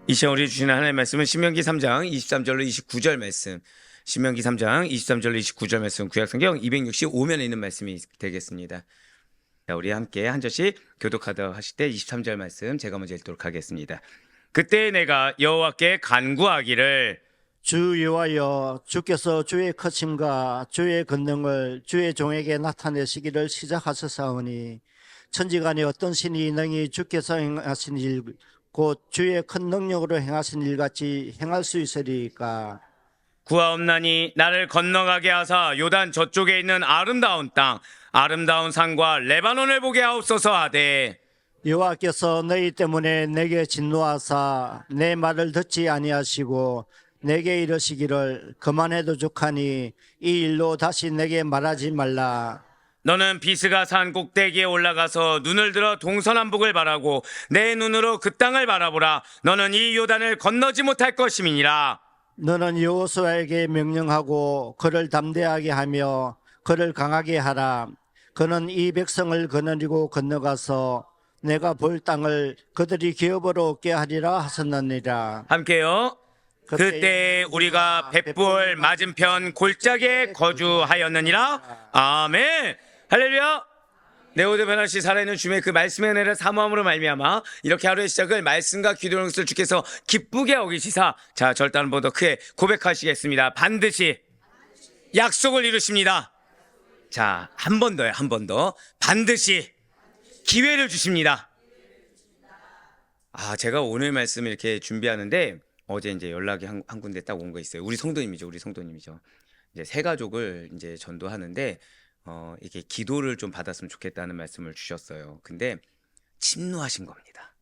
이 시간 우리 주시는 하나님의 말씀은 신명기 3장 23절로 29절 말씀. 신명기 3장 23절로 29절 말씀, 구약성경 265면에 있는 말씀이 되겠습니다. 자, 우리 함께 한 절씩 교독하다 하실 때 23절 말씀 제가 먼저 읽도록 하겠습니다. 그때 내가 여호와께 간구하기를, 주 여호와여, 주께서 주의 크심과 주의 권능을 주의 종에게 나타내시기를 시작하셨사오니 천지간에 어떤 신이 능히 주께서 행하신 일 곧 주의 큰 능력으로 행하신 일같이 행할 수 있으리까. 구하옵나니 나를 건너가게 하사 요단 저쪽에 있는 아름다운 땅, 아름다운 산과 레바논을 보게 하옵소서 하되, 여호와께서 너희 때문에 내게 진노하사 내 말을 듣지 아니하시고 내게 이르시기를 그만해도 족하니 이 일로 다시 내게 말하지 말라. 너는 비스가 산 꼭대기에 올라가서 눈을 들어 동서남북을 바라고 내 눈으로 그 땅을 바라보라. 너는 이 요단을 건너지 못할 것임이니라. 너는 여호수아에게 명령하고 그를 담대하게 하며 그를 강하게 하라. 그는 이 백성을 거느리고 건너가서 내가 볼 땅을 그들이 기업으로 얻게 하리라 하셨느니라. 함께요. 그때 우리가 벳불 맞은편 골짜기에 거주하였느니라. 아멘. 할렐루야. 네오드 변화시 살아있는 주님의 그 말씀의 은혜를 사모함으로 말미암아 이렇게 하루의 시작을 말씀과 기도의 것을 주께서 기쁘게 여기시사, 자, 절단 한 번 더 크게 고백하시겠습니다. 반드시 약속을 이루십니다. 자, 한 번 더요. 한 번 더. 반드시 기회를 주십니다. 제가 오늘 말씀 이렇게 준비하는데 어제 이제 연락이 한 군데 딱 온 거 있어요. 우리 성도님이죠. 이제 세 가족을 이제 전도하는데 이게 기도를 좀 받았으면 좋겠다는 말씀을 주셨어요. 근데 침노하신 겁니다.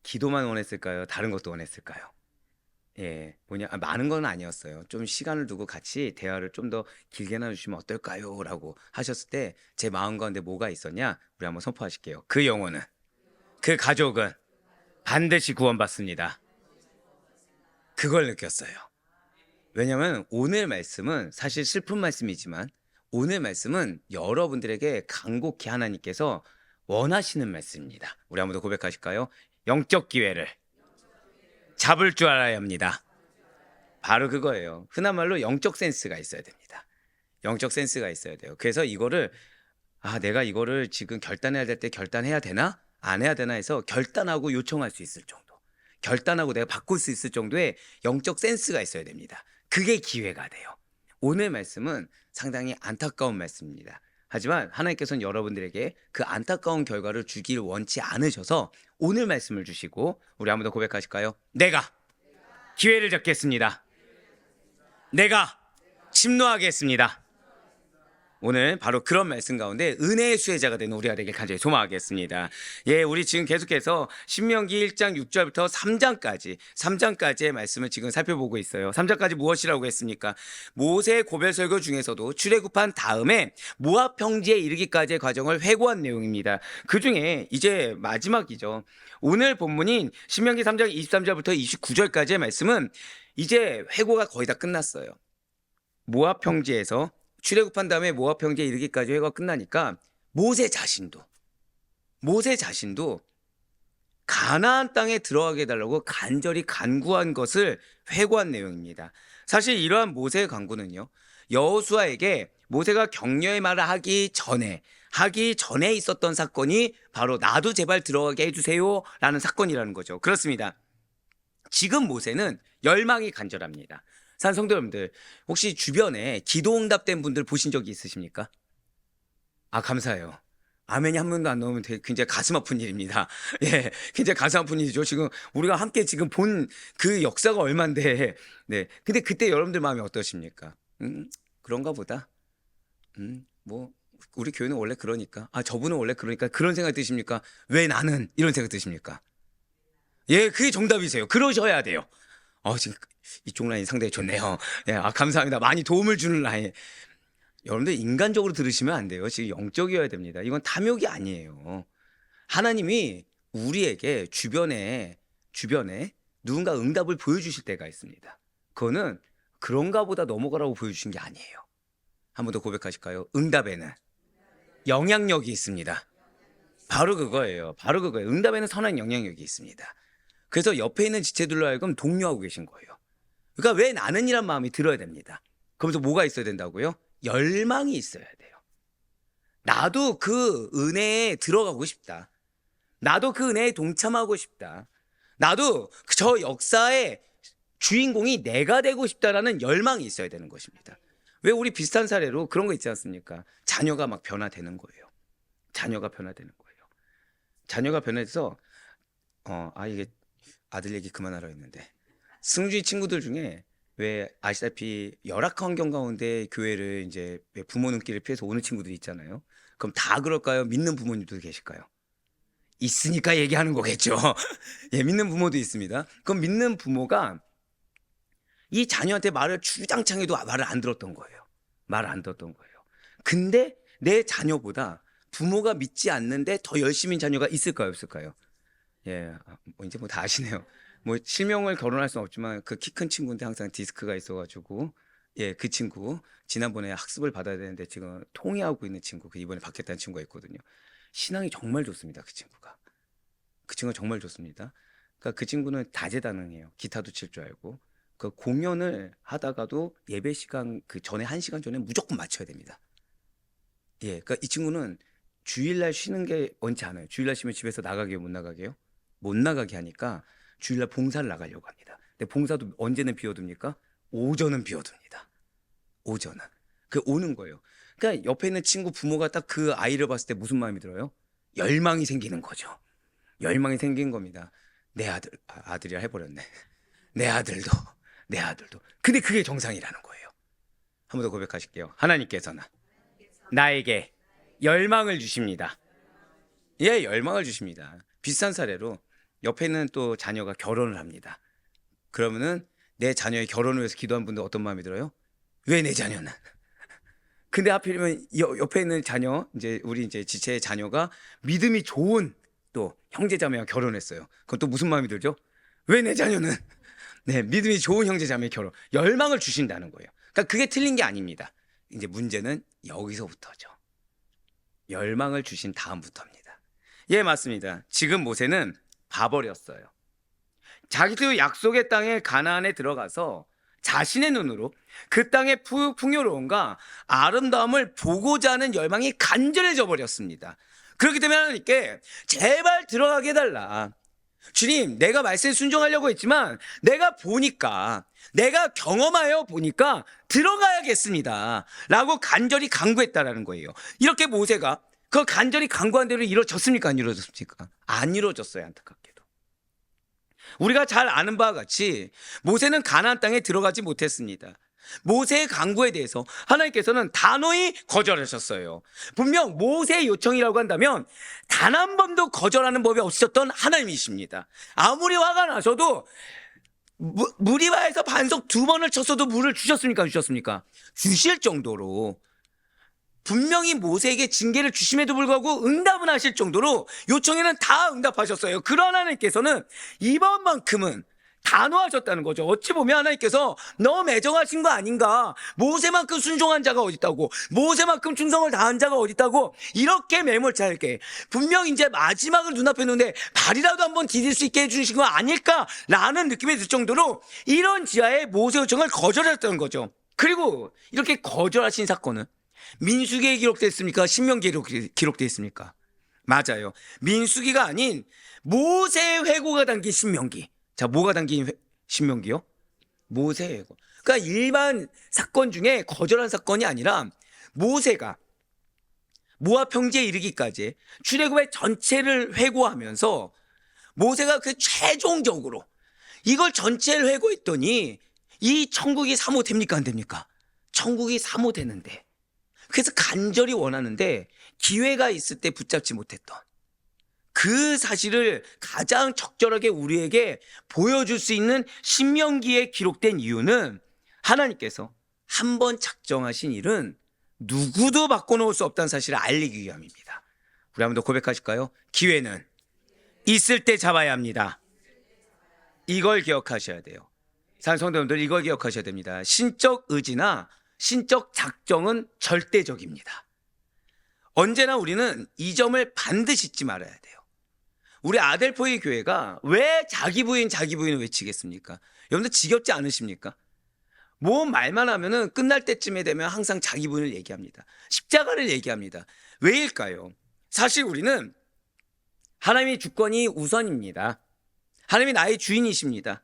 기도만 원했을까요? 다른 것도 원했을까요? 많은 건 아니었어요. 좀 시간을 두고 같이 대화를 좀 더 길게 나누시면 어떨까요? 라고 하셨을 때 제 마음 가운데 뭐가 있었냐? 우리 한번 선포하실게요. 그 영혼은, 그 가족은 반드시 구원받습니다. 그걸 느꼈어요. 왜냐하면 오늘 말씀은 사실 슬픈 말씀이지만 오늘 말씀은 여러분들에게 간곡히 하나님께서 원하시는 말씀입니다. 우리 한번 더 고백하실까요? 영적 기회를 잡을 줄 알아야 합니다. 바로 그거예요. 흔한 말로 영적 센스가 있어야 됩니다. 영적 센스가 있어야 돼요. 그래서 이거를 내가 이거를 지금 결단해야 될 때 결단해야 되나? 안 해야 되나 해서 결단하고 요청할 수 있을 정도, 결단하고 내가 바꿀 수 있을 정도의 영적 센스가 있어야 됩니다. 그게 기회가 돼요. 오늘 말씀은 상당히 안타까운 말씀입니다. 하지만 하나님께서는 여러분들에게 그 안타까운 결과를 주기를 원치 않으셔서 오늘 말씀을 주시고, 우리 한번 더 고백하실까요? 내가 기회를 잡겠습니다. 내가 침노하겠습니다. 오늘 바로 그런 말씀 가운데 은혜의 수혜자가 되는 우리가 되길 간절히 소망하겠습니다. 우리 지금 계속해서 신명기 1장 6절부터 3장까지의 말씀을 지금 살펴보고 있어요. 3장까지 무엇이라고 했습니까? 모세의 고별 설교 중에서도 출애굽한 다음에 모압 평지에 이르기까지의 과정을 회고한 내용입니다. 그 중에 이제 마지막이죠. 오늘 본문인 신명기 3장 23절부터 29절까지의 말씀은 이제 회고가 거의 다 끝났어요. 모압 평지에서 출애굽한 다음에 모압 평지에 이르기까지 회고가 끝나니까 모세 자신도 가나안 땅에 들어가게 해달라고 간절히 간구한 것을 회고한 내용입니다. 사실 이러한 모세의 간구는요, 여호수아에게 모세가 격려의 말을 하기 전에 있었던 사건이 바로 나도 제발 들어가게 해주세요 라는 사건이라는 거죠. 그렇습니다. 지금 모세는 열망이 간절합니다. 산 성도 여러분들, 혹시 주변에 기도 응답된 분들 보신 적이 있으십니까? 감사해요. 아멘이 한 번도 안 나오면 되게 굉장히 가슴 아픈 일입니다. 굉장히 가슴 아픈 일이죠. 지금 우리가 함께 지금 본 그 역사가 얼만데, 근데 그때 여러분들 마음이 어떠십니까? 그런가 보다. 우리 교회는 원래 그러니까. 저분은 원래 그러니까. 그런 생각 드십니까? 왜 나는? 이런 생각 드십니까? 그게 정답이세요. 그러셔야 돼요. 지금 이쪽 라인 상당히 좋네요. 감사합니다. 많이 도움을 주는 라인. 여러분들 인간적으로 들으시면 안 돼요. 지금 영적이어야 됩니다. 이건 탐욕이 아니에요. 하나님이 우리에게 주변에 누군가 응답을 보여주실 때가 있습니다. 그거는 그런가 보다 넘어가라고 보여주신 게 아니에요. 한 번 더 고백하실까요? 응답에는 영향력이 있습니다. 바로 그거예요. 응답에는 선한 영향력이 있습니다. 그래서 옆에 있는 지체들로 하여금 독려하고 계신 거예요. 그러니까 왜 나는이란 마음이 들어야 됩니다. 그러면서 뭐가 있어야 된다고요? 열망이 있어야 돼요. 나도 그 은혜에 들어가고 싶다. 나도 그 은혜에 동참하고 싶다. 나도 저 역사의 주인공이 내가 되고 싶다라는 열망이 있어야 되는 것입니다. 왜 우리 비슷한 사례로 그런 거 있지 않습니까? 자녀가 막 변화되는 거예요. 자녀가 변화되는 거예요. 자녀가 변해서 이게 아들 얘기 그만하라 했는데 승주의 친구들 중에 왜 아시다시피 열악한 환경 가운데 교회를 이제 왜 부모 눈길을 피해서 오는 친구들이 있잖아요. 그럼 다 그럴까요? 믿는 부모님도 계실까요? 있으니까 얘기하는 거겠죠. 예, 믿는 부모도 있습니다. 그럼 믿는 부모가 이 자녀한테 말을 주장창 해도 말을 안 들었던 거예요. 말을 안 들었던 거예요. 근데 내 자녀보다 부모가 믿지 않는데 더 열심인 자녀가 있을까요? 없을까요? 예, 이제 뭐 다 아시네요. 뭐 실명을 거론할 수는 없지만 그 키 큰 친구인데 항상 디스크가 있어가지고 예, 그 친구 지난번에 학습을 받아야 되는데 지금 통회하고 있는 친구, 그 이번에 받겠다는 친구가 있거든요. 신앙이 정말 좋습니다. 그 친구가 정말 좋습니다. 그러니까 그 친구는 다재다능해요. 기타도 칠 줄 알고 그 공연을 하다가도 예배 시간 그 전에 1시간 전에 무조건 맞춰야 됩니다. 예, 그러니까 이 친구는 주일날 쉬는 게 원치 않아요. 주일날 쉬면 집에서 나가게요, 못 나가게요? 못 나가게 하니까 주일날 봉사를 나가려고 합니다. 근데 봉사도 언제는 비워둡니까? 오전은 비워둡니다. 오전은. 그 오는 거예요. 그러니까 옆에 있는 친구 부모가 딱 그 아이를 봤을 때 무슨 마음이 들어요? 열망이 생기는 거죠. 열망이 생긴 겁니다. 내 아들이라 해버렸네. 내 아들도. 근데 그게 정상이라는 거예요. 한 번 더 고백하실게요. 하나님께서는 나에게 열망을 주십니다. 예, 열망을 주십니다. 비슷한 사례로 옆에 있는 또 자녀가 결혼을 합니다. 그러면은 내 자녀의 결혼을 위해서 기도한 분들 어떤 마음이 들어요? 왜 내 자녀는? 근데 하필이면 옆에 있는 자녀, 이제 우리 이제 지체의 자녀가 믿음이 좋은 또 형제자매와 결혼했어요. 그건 또 무슨 마음이 들죠? 왜 내 자녀는? 네, 믿음이 좋은 형제자매 결혼. 열망을 주신다는 거예요. 그러니까 그게 틀린 게 아닙니다. 이제 문제는 여기서부터죠. 열망을 주신 다음부터입니다. 예, 맞습니다. 지금 모세는 봐버렸어요. 자기도 약속의 땅에 가나안에 들어가서 자신의 눈으로 그 땅의 풍요로움과 아름다움을 보고자 하는 열망이 간절해져 버렸습니다. 그렇기 때문에 하나님께 제발 들어가게 해달라. 주님, 내가 말씀에 순종하려고 했지만 내가 보니까, 내가 경험하여 보니까 들어가야겠습니다 라고 간절히 간구했다라는 거예요. 이렇게 모세가 그 간절히 간구한 대로 이루어졌습니까? 안 이루어졌습니까? 안 이루어졌어요. 안타깝게도. 우리가 잘 아는 바와 같이 모세는 가나안 땅에 들어가지 못했습니다. 모세의 간구에 대해서 하나님께서는 단호히 거절하셨어요. 분명 모세의 요청이라고 한다면 단 한 번도 거절하는 법이 없었던 하나님이십니다. 아무리 화가 나셔도 무리바에서 반석 2번을 쳤어도 물을 주셨습니까? 주셨습니까? 주실 정도로 분명히 모세에게 징계를 주심에도 불구하고 응답은 하실 정도로 요청에는 다 응답하셨어요. 그러나 하나님께서는 이번만큼은 단호하셨다는 거죠. 어찌 보면 하나님께서 너무 애정하신 거 아닌가. 모세만큼 순종한 자가 어디 있다고, 모세만큼 충성을 다한 자가 어디 있다고, 이렇게 매몰차게 분명 이제 마지막을 눈앞에 놓는데 발이라도 한번 디딜 수 있게 해주신 거 아닐까라는 느낌이 들 정도로 이런 지하에 모세 요청을 거절했다는 거죠. 그리고 이렇게 거절하신 사건은 민수기에 기록됐습니까? 신명기에 기록되어 있습니까? 맞아요. 민수기가 아닌 모세의 회고가 담긴 신명기. 자, 뭐가 담긴 신명기요? 모세의 회고. 그러니까 일반 사건 중에 거절한 사건이 아니라 모세가 모압 평지에 이르기까지 출애굽의 전체를 회고하면서 모세가 그 최종적으로 이걸 전체를 회고했더니 이 천국이 사모됩니까? 안 됩니까? 천국이 사모되는데, 그래서 간절히 원하는데 기회가 있을 때 붙잡지 못했던 그 사실을 가장 적절하게 우리에게 보여줄 수 있는 신명기에 기록된 이유는 하나님께서 한 번 작정하신 일은 누구도 바꿔놓을 수 없다는 사실을 알리기 위함입니다. 우리 한번 더 고백하실까요? 기회는 있을 때 잡아야 합니다. 이걸 기억하셔야 돼요. 사랑하는 성도님들, 이걸 기억하셔야 됩니다. 신적 의지나 신적 작정은 절대적입니다. 언제나 우리는 이 점을 반드시 잊지 말아야 돼요. 우리 아델포이 교회가 왜 자기 부인을 외치겠습니까? 여러분들 지겹지 않으십니까? 뭐 말만 하면은 끝날 때쯤에 되면 항상 자기 부인을 얘기합니다. 십자가를 얘기합니다. 왜일까요? 사실 우리는 하나님의 주권이 우선입니다. 하나님이 나의 주인이십니다.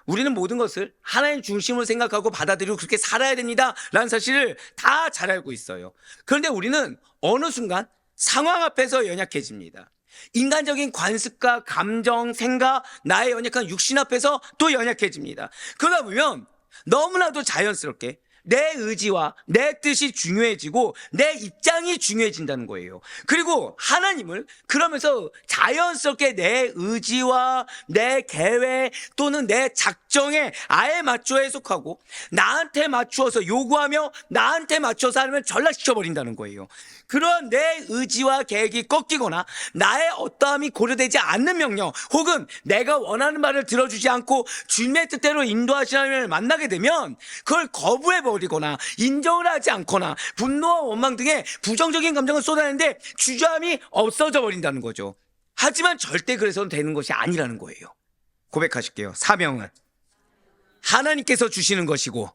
우리는 모든 것을 하나님 중심으로 생각하고 받아들이고 그렇게 살아야 됩니다 라는 사실을 다 잘 알고 있어요. 그런데 우리는 어느 순간 상황 앞에서 연약해집니다. 인간적인 관습과 감정, 생각, 나의 연약한 육신 앞에서 또 연약해집니다. 그러다 보면 너무나도 자연스럽게 내 의지와 내 뜻이 중요해지고 내 입장이 중요해진다는 거예요. 그리고 하나님을 그러면서 자연스럽게 내 의지와 내 계획 또는 내 작정에 아예 맞춰 해석하고 나한테 맞추어서 요구하며 나한테 맞춰서 하면 전락시켜버린다는 거예요. 그런 내 의지와 계획이 꺾이거나 나의 어떠함이 고려되지 않는 명령 혹은 내가 원하는 말을 들어주지 않고 주님의 뜻대로 인도하시는 하나님을 만나게 되면 그걸 거부해버리거나 인정을 하지 않거나 분노와 원망 등의 부정적인 감정을 쏟아내는데 주저함이 없어져 버린다는 거죠. 하지만 절대 그래서는 되는 것이 아니라는 거예요. 고백하실게요. 사명은 하나님께서 주시는 것이고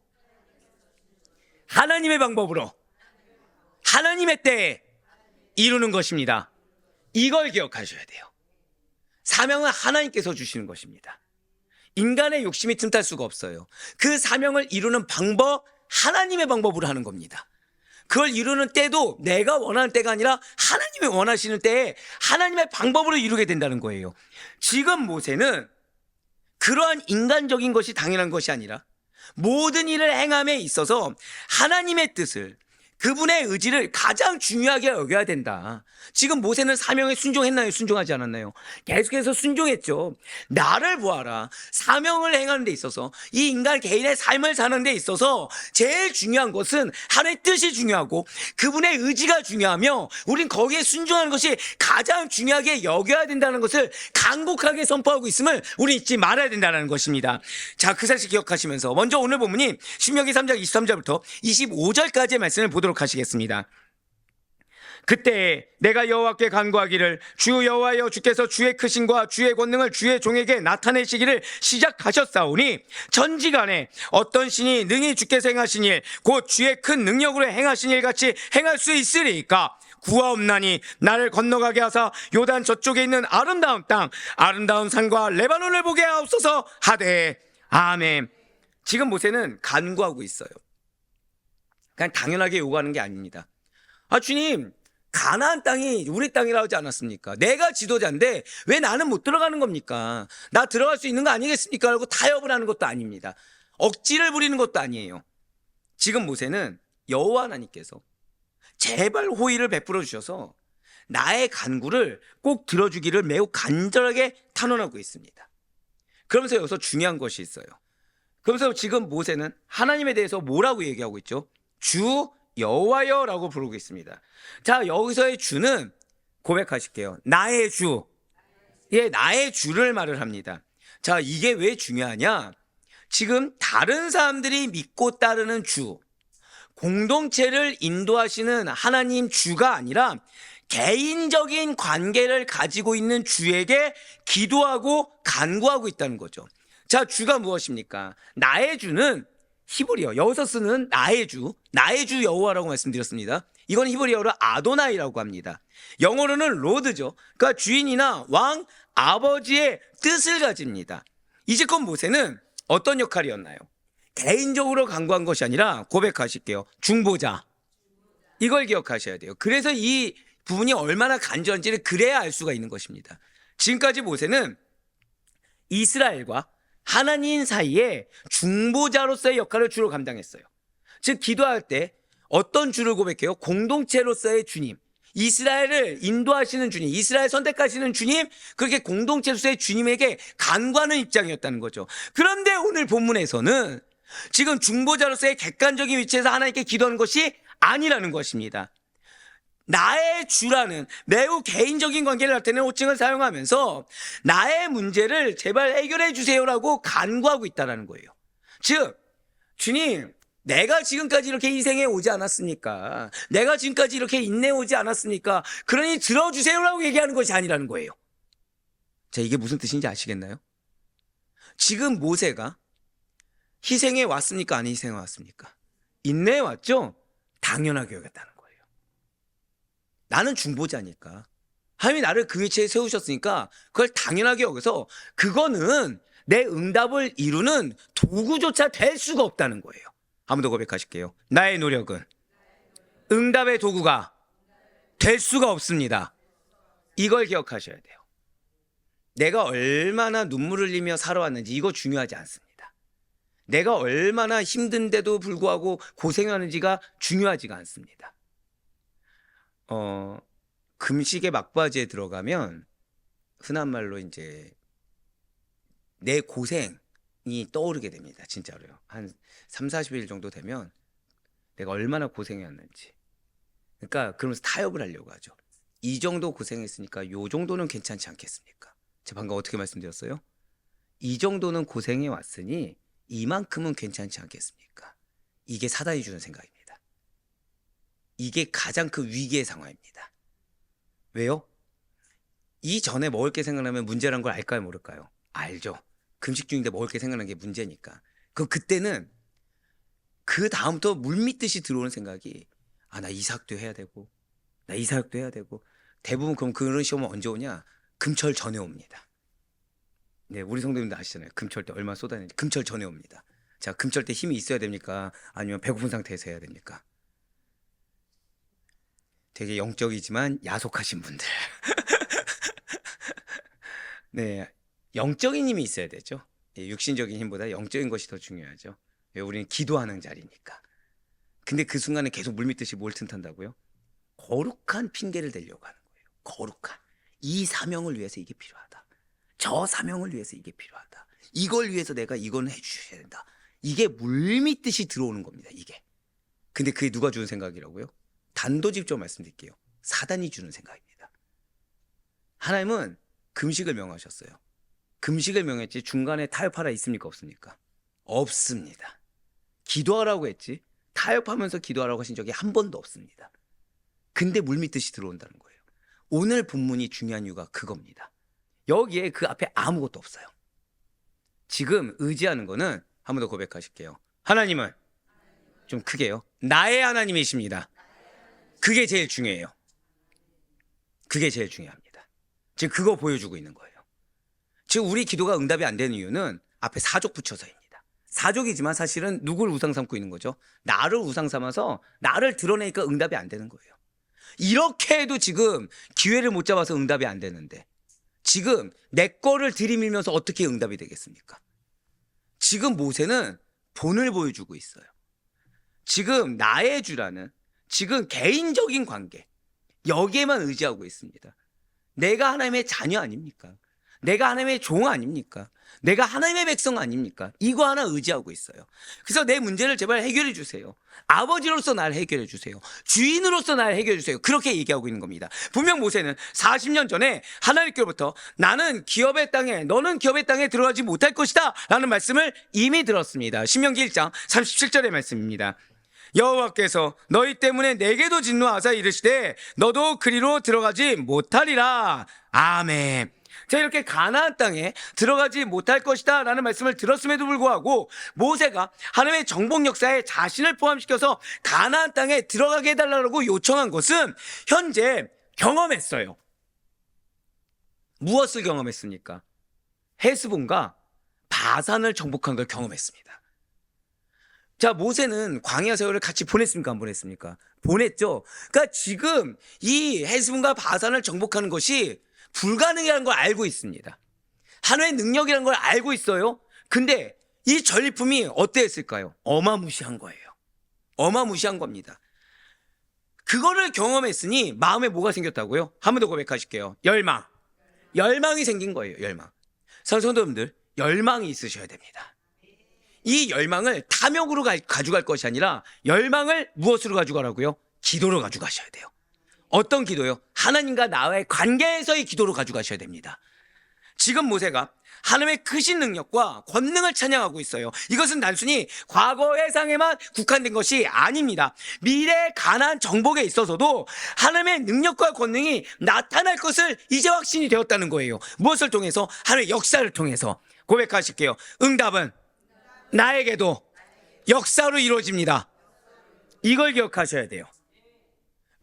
하나님의 방법으로 하나님의 때에 이루는 것입니다. 이걸 기억하셔야 돼요. 사명은 하나님께서 주시는 것입니다. 인간의 욕심이 틈탈 수가 없어요. 그 사명을 이루는 방법, 하나님의 방법으로 하는 겁니다. 그걸 이루는 때도 내가 원하는 때가 아니라 하나님이 원하시는 때에 하나님의 방법으로 이루게 된다는 거예요. 지금 모세는 그러한 인간적인 것이 당연한 것이 아니라 모든 일을 행함에 있어서 하나님의 뜻을 그분의 의지를 가장 중요하게 여겨야 된다. 지금 모세는 사명에 순종했나요? 순종하지 않았나요? 계속해서 순종했죠. 나를 보아라. 사명을 행하는 데 있어서 이 인간 개인의 삶을 사는 데 있어서 제일 중요한 것은 하나님의 뜻이 중요하고 그분의 의지가 중요하며 우린 거기에 순종하는 것이 가장 중요하게 여겨야 된다는 것을 간곡하게 선포하고 있음을 우리 잊지 말아야 된다는 것입니다. 자, 그 사실 기억하시면서 먼저 오늘 본문이 신명기 3장 23절부터 25절까지의 말씀을 보도록 하시겠습니다. 그때 내가 여호와께 간구하기를 주 여호와여 주께서 주의 크신과 주의 권능을 주의 종에게 나타내시기를 시작하셨사오니 천지간에 어떤 신이 능히 주께서 행하신 일 곧 주의 큰 능력으로 행하신 일 같이 행할 수 있으리이까 구하옵나니 나를 건너가게 하사 요단 저쪽에 있는 아름다운 땅 아름다운 산과 레바논을 보게 하옵소서 하되 아멘. 지금 모세는 간구하고 있어요. 그냥 당연하게 요구하는 게 아닙니다. 아, 주님, 가나안 땅이 우리 땅이라고 하지 않았습니까? 내가 지도자인데 왜 나는 못 들어가는 겁니까? 나 들어갈 수 있는 거 아니겠습니까? 라고 타협을 하는 것도 아닙니다. 억지를 부리는 것도 아니에요. 지금 모세는 여호와 하나님께서 제발 호의를 베풀어 주셔서 나의 간구를 꼭 들어주기를 매우 간절하게 탄원하고 있습니다. 그러면서 여기서 중요한 것이 있어요. 그러면서 지금 모세는 하나님에 대해서 뭐라고 얘기하고 있죠? 주 여호와여 라고 부르고 있습니다. 자, 여기서의 주는 고백하실게요. 나의 주. 예, 나의 주를 말을 합니다. 자, 이게 왜 중요하냐? 지금 다른 사람들이 믿고 따르는 주, 공동체를 인도하시는 하나님 주가 아니라 개인적인 관계를 가지고 있는 주에게 기도하고 간구하고 있다는 거죠. 자, 주가 무엇입니까? 나의 주는 히브리어, 여기서 쓰는 나의 주 여호와라고 말씀드렸습니다. 이건 히브리어로 아도나이라고 합니다. 영어로는 로드죠. 그러니까 주인이나 왕, 아버지의 뜻을 가집니다. 이제껏 모세는 어떤 역할이었나요? 개인적으로 간구한 것이 아니라 고백하실게요. 중보자. 이걸 기억하셔야 돼요. 그래서 이 부분이 얼마나 간절한지를 그래야 알 수가 있는 것입니다. 지금까지 모세는 이스라엘과 하나님 사이에 중보자로서의 역할을 주로 감당했어요. 즉 기도할 때 어떤 주를 고백해요? 공동체로서의 주님, 이스라엘을 인도하시는 주님, 이스라엘 선택하시는 주님, 그렇게 공동체로서의 주님에게 간구하는 입장이었다는 거죠. 그런데 오늘 본문에서는 지금 중보자로서의 객관적인 위치에서 하나님께 기도하는 것이 아니라는 것입니다. 나의 주라는 매우 개인적인 관계를 나타내는 호칭을 사용하면서 나의 문제를 제발 해결해 주세요라고 간구하고 있다는 거예요. 즉, 주님, 내가 지금까지 이렇게 희생해 오지 않았습니까? 내가 지금까지 이렇게 인내해 오지 않았습니까? 그러니 들어주세요라고 얘기하는 것이 아니라는 거예요. 자, 이게 무슨 뜻인지 아시겠나요? 지금 모세가 희생해 왔습니까? 아니 희생해 왔습니까? 인내해 왔죠? 당연하게 여겼다는 거예요. 나는 중보자니까. 하나님이 나를 그 위치에 세우셨으니까 그걸 당연하게 여겨서 그거는 내 응답을 이루는 도구조차 될 수가 없다는 거예요. 한 번 더 고백하실게요. 나의 노력은 응답의 도구가 될 수가 없습니다. 이걸 기억하셔야 돼요. 내가 얼마나 눈물을 흘리며 살아왔는지 이거 중요하지 않습니다. 내가 얼마나 힘든데도 불구하고 고생하는지가 중요하지가 않습니다. 금식의 막바지에 들어가면 흔한 말로 이제 내 고생이 떠오르게 됩니다. 진짜로요. 한 3, 40일 정도 되면 내가 얼마나 고생했는지. 그러니까 그러면서 타협을 하려고 하죠. 이 정도 고생했으니까 요 정도는 괜찮지 않겠습니까? 제가 방금 어떻게 말씀드렸어요? 이 정도는 고생해 왔으니 이만큼은 괜찮지 않겠습니까? 이게 사단이 주는 생각입니다. 이게 가장 큰 위기의 상황입니다. 왜요? 이전에 먹을 게 생각나면 문제란 걸 알까요, 모를까요? 알죠. 금식 중인데 먹을 게 생각나는 게 문제니까. 그때는 그 다음부터 물밀듯이 들어오는 생각이 나 이삭도 해야 되고 나 이사역도 해야 되고 대부분 그럼 그런 시험은 언제 오냐? 금철 전에 옵니다. 네, 우리 성도님들 아시잖아요. 금철 때 얼마나 쏟아내는지. 금철 전에 옵니다. 자, 금철 때 힘이 있어야 됩니까? 아니면 배고픈 상태에서 해야 됩니까? 되게 영적이지만 야속하신 분들. 네, 영적인 힘이 있어야 되죠. 육신적인 힘보다 영적인 것이 더 중요하죠. 왜? 우리는 기도하는 자리니까. 근데 그 순간에 계속 물밀듯이 뭘 튼탄다고요? 거룩한 핑계를 대려고 하는 거예요. 거룩한. 이 사명을 위해서 이게 필요하다. 저 사명을 위해서 이게 필요하다. 이걸 위해서 내가 이건 해주셔야 된다. 이게 물밀듯이 들어오는 겁니다. 이게. 근데 그게 누가 주는 생각이라고요? 단도직입적으로 말씀드릴게요. 사단이 주는 생각입니다. 하나님은 금식을 명하셨어요. 금식을 명했지 중간에 타협하라 있습니까? 없습니까? 없습니다. 기도하라고 했지 타협하면서 기도하라고 하신 적이 한 번도 없습니다. 근데 물밀듯이 들어온다는 거예요. 오늘 본문이 중요한 이유가 그겁니다. 여기에 그 앞에 아무것도 없어요. 지금 의지하는 거는 한 번 더 고백하실게요. 하나님은 좀 크게요. 나의 하나님이십니다. 그게 제일 중요해요. 그게 제일 중요합니다. 지금 그거 보여주고 있는 거예요. 지금 우리 기도가 응답이 안 되는 이유는 앞에 사족 붙여서입니다. 사족이지만 사실은 누굴 우상 삼고 있는 거죠? 나를 우상 삼아서 나를 드러내니까 응답이 안 되는 거예요. 이렇게 해도 지금 기회를 못 잡아서 응답이 안 되는데 지금 내 거를 들이밀면서 어떻게 응답이 되겠습니까? 지금 모세는 본을 보여주고 있어요. 지금 나의 주라는 지금 개인적인 관계 여기에만 의지하고 있습니다. 내가 하나님의 자녀 아닙니까? 내가 하나님의 종 아닙니까? 내가 하나님의 백성 아닙니까? 이거 하나 의지하고 있어요. 그래서 내 문제를 제발 해결해 주세요. 아버지로서 날 해결해 주세요. 주인으로서 날 해결해 주세요. 그렇게 얘기하고 있는 겁니다. 분명 모세는 40년 전에 하나님께로부터 나는 기업의 땅에 너는 기업의 땅에 들어가지 못할 것이다 라는 말씀을 이미 들었습니다. 신명기 1장 37절의 말씀입니다. 여호와께서 너희 때문에 내게도 진노하사 이르시되 너도 그리로 들어가지 못하리라. 아멘. 자, 이렇게 가나안 땅에 들어가지 못할 것이다 라는 말씀을 들었음에도 불구하고 모세가 하나님의 정복 역사에 자신을 포함시켜서 가나안 땅에 들어가게 해달라고 요청한 것은 현재 경험했어요. 무엇을 경험했습니까? 헤스본과 바산을 정복한 걸 경험했습니다. 자, 모세는 광야 세월을 같이 보냈습니까? 안 보냈습니까? 보냈죠. 그러니까 지금 이 헤스본과 바산을 정복하는 것이 불가능이라는 걸 알고 있습니다. 하나님의 능력이라는 걸 알고 있어요. 근데 이 전리품이 어땠을까요? 어마무시한 거예요. 어마무시한 겁니다. 그거를 경험했으니 마음에 뭐가 생겼다고요? 한 번 더 고백하실게요. 열망. 열망이 생긴 거예요. 열망. 성도님들, 열망이 있으셔야 됩니다. 이 열망을 탐욕으로 가져갈 것이 아니라 열망을 무엇으로 가져가라고요? 기도로 가져가셔야 돼요. 어떤 기도요? 하나님과 나와의 관계에서의 기도로 가져가셔야 됩니다. 지금 모세가 하나님의 크신 능력과 권능을 찬양하고 있어요. 이것은 단순히 과거 해상에만 국한된 것이 아닙니다. 미래 가나안 정복에 있어서도 하나님의 능력과 권능이 나타날 것을 이제 확신이 되었다는 거예요. 무엇을 통해서? 하나님의 역사를 통해서. 고백하실게요. 응답은 나에게도 역사로 이루어집니다. 이걸 기억하셔야 돼요.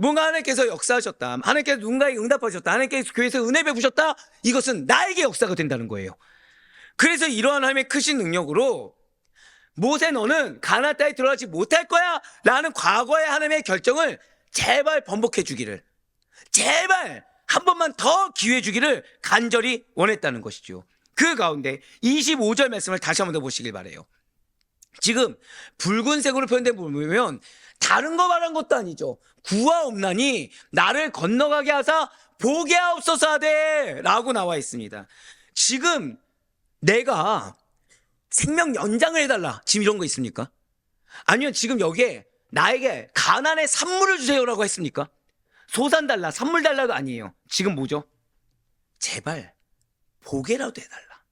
뭔가 하나님께서 역사하셨다, 하나님께서 누군가에게 응답하셨다, 하나님께서 교회에서 은혜 베푸셨다, 이것은 나에게 역사가 된다는 거예요. 그래서 이러한 하나님의 크신 능력으로 모세 너는 가나안 땅에 들어가지 못할 거야 라는 과거의 하나님의 결정을 제발 번복해 주기를, 제발 한 번만 더 기회 주기를 간절히 원했다는 것이죠. 그 가운데 25절 말씀을 다시 한 번 더 보시길 바라요. 지금 붉은색으로 표현된 부분을 보면 다른 거 말한 것도 아니죠. 구하옵나니 나를 건너가게 하사 보게 하옵소서 하되 라고 나와 있습니다. 지금 내가 생명 연장을 해달라, 지금 이런 거 있습니까? 아니면 지금 여기에 나에게 가나안의 산물을 주세요라고 했습니까? 소산 달라, 산물 달라도 아니에요. 지금 뭐죠? 제발 보게라도 해달라.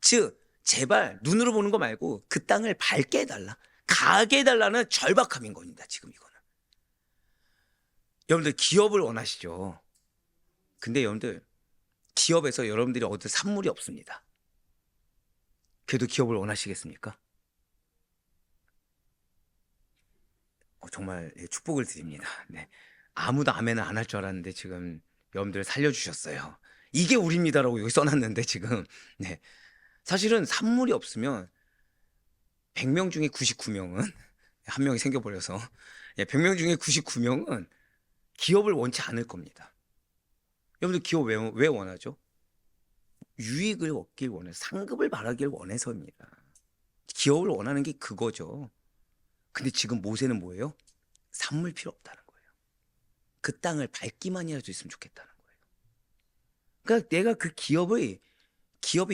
즉 제발 눈으로 보는 거 말고 그 땅을 밟게 해달라, 가게 해달라는 절박함인 겁니다. 지금 이거는. 여러분들 기업을 원하시죠? 근데 여러분들 기업에서 여러분들이 얻을 산물이 없습니다. 그래도 기업을 원하시겠습니까? 정말 축복을 드립니다. 네. 아무도 아멘을 안 할 줄 알았는데 지금 여러분들 살려주셨어요. 이게 우리입니다라고 여기 써놨는데 지금. 네. 사실은 산물이 없으면 100명 중에 99명은 한 명이 생겨버려서 100명 중에 99명은 기업을 원치 않을 겁니다. 여러분들 기업 왜 원하죠? 유익을 얻길 원해서, 상급을 바라길 원해서입니다. 기업을 원하는 게 그거죠. 근데 지금 모세는 뭐예요? 산물 필요 없다는 거예요. 그 땅을 밟기만이라도 있으면 좋겠다는 거예요. 그러니까 내가 그 기업이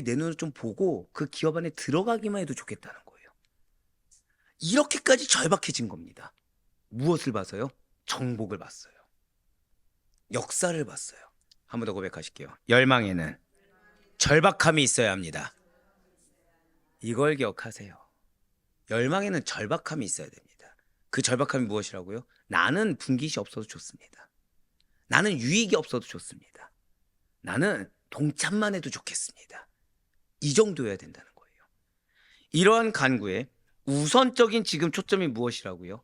내 눈을 좀 보고 그 기업 안에 들어가기만 해도 좋겠다는 거예요. 이렇게까지 절박해진 겁니다. 무엇을 봐서요? 정복을 봤어요. 역사를 봤어요. 한 번 더 고백하실게요. 열망에는 절박함이 있어야 합니다. 이걸 기억하세요. 열망에는 절박함이 있어야 됩니다. 그 절박함이 무엇이라고요? 나는 분깃이 없어도 좋습니다. 나는 유익이 없어도 좋습니다. 나는 동참만 해도 좋겠습니다. 이 정도여야 된다는 거예요. 이러한 간구의 우선적인 지금 초점이 무엇이라고요?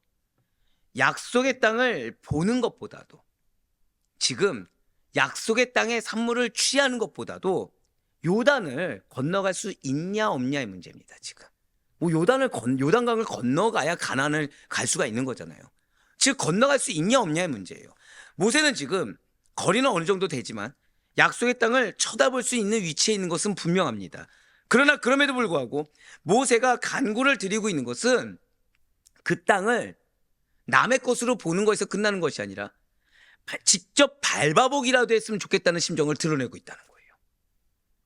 약속의 땅을 보는 것보다도, 지금 약속의 땅의 산물을 취하는 것보다도 요단을 건너갈 수 있냐 없냐의 문제입니다. 지금 뭐 요단강을 건너가야 가나안을 갈 수가 있는 거잖아요. 즉 건너갈 수 있냐 없냐의 문제예요. 모세는 지금 거리는 어느 정도 되지만 약속의 땅을 쳐다볼 수 있는 위치에 있는 것은 분명합니다. 그러나 그럼에도 불구하고 모세가 간구를 드리고 있는 것은 그 땅을 남의 것으로 보는 것에서 끝나는 것이 아니라 직접 밟아보기라도 했으면 좋겠다는 심정을 드러내고 있다는 거예요.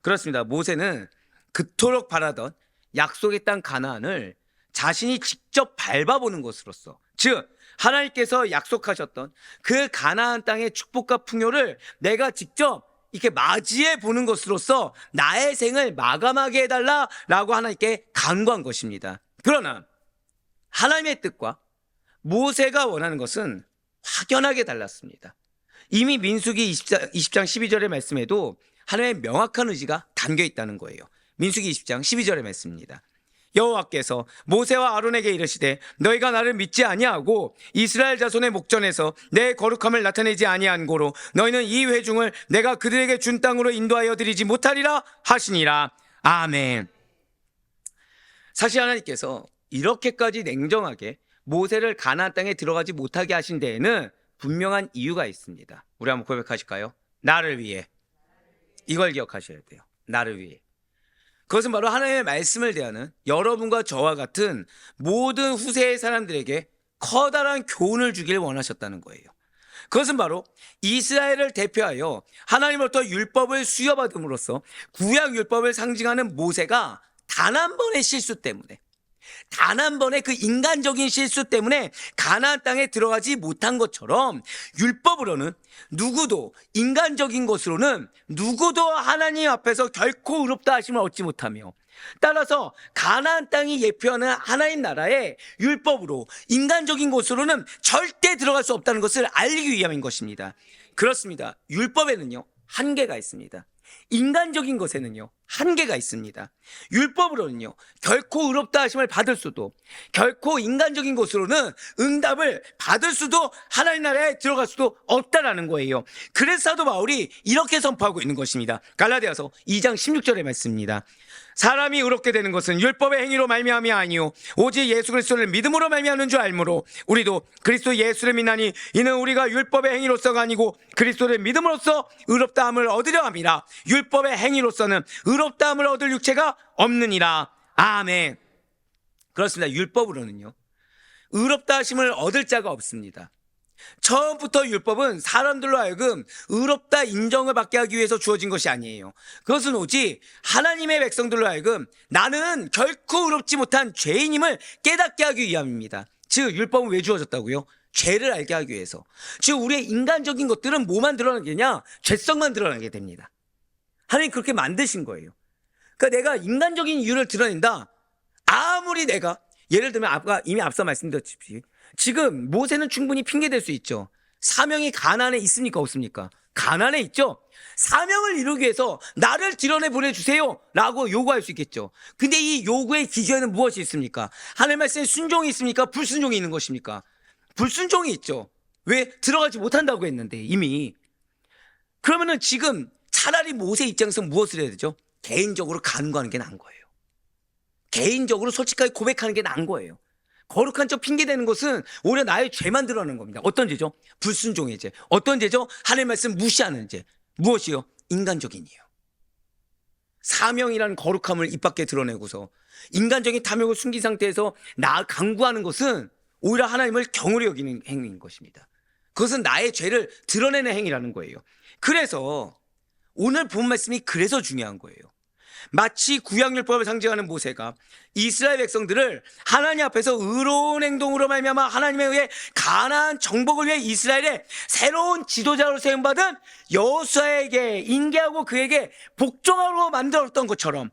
그렇습니다. 모세는 그토록 바라던 약속의 땅 가나안을 자신이 직접 밟아보는 것으로서, 즉 하나님께서 약속하셨던 그 가나안 땅의 축복과 풍요를 내가 직접 이렇게 맞이해 보는 것으로서 나의 생을 마감하게 해달라라고 하나님께 간구한 것입니다. 그러나 하나님의 뜻과 모세가 원하는 것은 확연하게 달랐습니다. 이미 민수기 20장 12절의 말씀에도 하나님의 명확한 의지가 담겨 있다는 거예요. 민수기 20장 12절의 말씀입니다. 여호와께서 모세와 아론에게 이르시되 너희가 나를 믿지 아니하고 이스라엘 자손의 목전에서 내 거룩함을 나타내지 아니한 고로 너희는 이 회중을 내가 그들에게 준 땅으로 인도하여 드리지 못하리라 하시니라. 아멘. 사실 하나님께서 이렇게까지 냉정하게 모세를 가나안 땅에 들어가지 못하게 하신 데에는 분명한 이유가 있습니다. 우리 한번 고백하실까요? 나를 위해. 이걸 기억하셔야 돼요. 나를 위해. 그것은 바로 하나님의 말씀을 대하는 여러분과 저와 같은 모든 후세의 사람들에게 커다란 교훈을 주길 원하셨다는 거예요. 그것은 바로 이스라엘을 대표하여 하나님으로부터 율법을 수여받음으로써 구약 율법을 상징하는 모세가 단 한 번의 실수 때문에, 단 한 번의 그 인간적인 실수 때문에 가나안 땅에 들어가지 못한 것처럼 율법으로는 누구도 인간적인 것으로는 누구도 하나님 앞에서 결코 의롭다 하심을 얻지 못하며, 따라서 가나안 땅이 예표하는 하나님 나라에 율법으로 인간적인 것으로는 절대 들어갈 수 없다는 것을 알기 위함인 것입니다. 그렇습니다. 율법에는요 한계가 있습니다. 인간적인 것에는요 한계가 있습니다. 율법으로는요 결코 의롭다 하심을 받을 수도, 결코 인간적인 것으로는 응답을 받을 수도, 하나님 나라에 들어갈 수도 없다라는 거예요. 그래서 사도 바울이 이렇게 선포하고 있는 것입니다. 갈라디아서 2장 16절의 말씀입니다. 사람이 의롭게 되는 것은 율법의 행위로 말미암이 아니요 오직 예수 그리스도를 믿음으로 말미암는 줄 알므로 우리도 그리스도 예수를 믿나니 이는 우리가 율법의 행위로서가 아니고 그리스도를 믿음으로써 의롭다함을 얻으려 함이라. 율법의 행위로서는 의롭다함을 얻을 육체가 없느니라. 아멘. 그렇습니다. 율법으로는요 의롭다 하심을 얻을 자가 없습니다. 처음부터 율법은 사람들로 하여금 의롭다 인정을 받게 하기 위해서 주어진 것이 아니에요. 그것은 오직 하나님의 백성들로 하여금 나는 결코 의롭지 못한 죄인임을 깨닫게 하기 위함입니다. 즉 율법은 왜 주어졌다고요? 죄를 알게 하기 위해서. 즉 우리의 인간적인 것들은 뭐만 드러나게냐? 죄성만 드러나게 됩니다. 하나님 그렇게 만드신 거예요. 그러니까 내가 인간적인 이유를 드러낸다. 아무리 내가, 예를 들면 이미 앞서 말씀드렸듯이 지금 모세는 충분히 핑계댈 수 있죠. 사명이 가나안에 있습니까 없습니까? 가나안에 있죠. 사명을 이루기 위해서 나를 드러내 보내주세요 라고 요구할 수 있겠죠. 근데 이 요구의 기저에는 무엇이 있습니까? 하나님 말씀에 순종이 있습니까? 불순종이 있는 것입니까? 불순종이 있죠. 왜? 들어가지 못한다고 했는데 이미. 그러면은 지금 차라리 모세 입장에서 무엇을 해야 되죠? 개인적으로 간구하는 게 나은 거예요. 개인적으로 솔직하게 고백하는 게 나은 거예요. 거룩한 척 핑계대는 것은 오히려 나의 죄만 드러나는 겁니다. 어떤 죄죠? 불순종의 죄. 어떤 죄죠? 하나님의 말씀 무시하는 죄. 무엇이요? 인간적인 이유. 사명이라는 거룩함을 입 밖에 드러내고서 인간적인 탐욕을 숨긴 상태에서 나 강구하는 것은 오히려 하나님을 경홀히 여기는 행위인 것입니다. 그것은 나의 죄를 드러내는 행위라는 거예요. 그래서 오늘 본 말씀이 그래서 중요한 거예요. 마치 구약율법을 상징하는 모세가 이스라엘 백성들을 하나님 앞에서 의로운 행동으로 말미암아 하나님에 의해 가나안 정복을 위해 이스라엘의 새로운 지도자로 세움받은 여호수아에게 인계하고 그에게 복종하로 만들었던 것처럼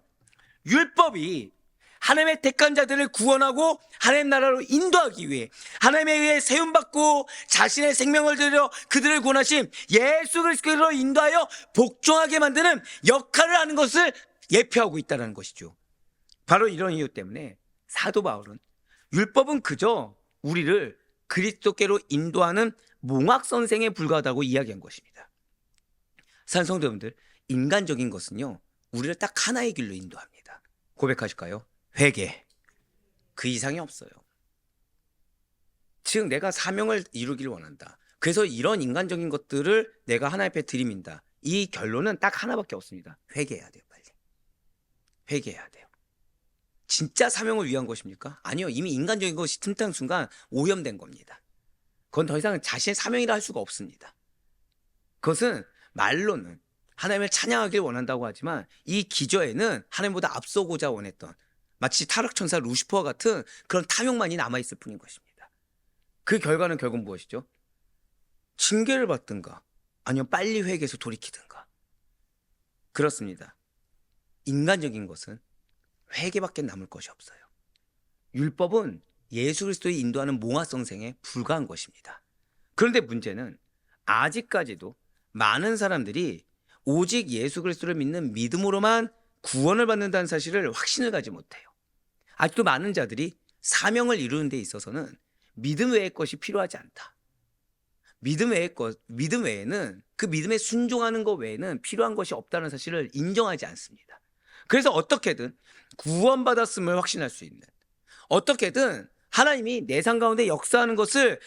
율법이 하나님의 택한 자들을 구원하고 하나님 나라로 인도하기 위해 하나님에 의해 세움받고 자신의 생명을 들여 그들을 구원하신 예수 그리스도로 인도하여 복종하게 만드는 역할을 하는 것을 예표하고 있다는 것이죠. 바로 이런 이유 때문에 사도 바울은 율법은 그저 우리를 그리스도께로 인도하는 몽학 선생에 불과하다고 이야기한 것입니다. 사랑하는 성도 여러분들, 인간적인 것은요 우리를 딱 하나의 길로 인도합니다. 고백하실까요? 회개. 그 이상이 없어요. 즉 내가 사명을 이루기를 원한다. 그래서 이런 인간적인 것들을 내가 하나님 앞에 들이민다. 이 결론은 딱 하나밖에 없습니다. 회개해야 돼요. 빨리 회개해야 돼요. 진짜 사명을 위한 것입니까? 아니요. 이미 인간적인 것이 틈탄 순간 오염된 겁니다. 그건 더 이상 자신의 사명이라 할 수가 없습니다. 그것은 말로는 하나님을 찬양하길 원한다고 하지만 이 기저에는 하나님보다 앞서고자 원했던 마치 타락천사 루시퍼와 같은 그런 탐욕만이 남아있을 뿐인 것입니다. 그 결과는 결국 무엇이죠? 징계를 받든가 아니면 빨리 회개해서 돌이키든가. 그렇습니다. 인간적인 것은 회개밖에 남을 것이 없어요. 율법은 예수 그리스도의 인도하는 몽화성생에 불과한 것입니다. 그런데 문제는 아직까지도 많은 사람들이 오직 예수 그리스도를 믿는 믿음으로만 구원을 받는다는 사실을 확신을 가지 못해요. 아직도 많은 자들이 사명을 이루는 데 있어서는 믿음 외의 것이 필요하지 않다. 믿음 외에는 그 믿음에 순종하는 것 외에는 필요한 것이 없다는 사실을 인정하지 않습니다. 그래서 어떻게든 구원받았음을 확신할 수 있는, 어떻게든 하나님이 내 삶 가운데 역사하는 것을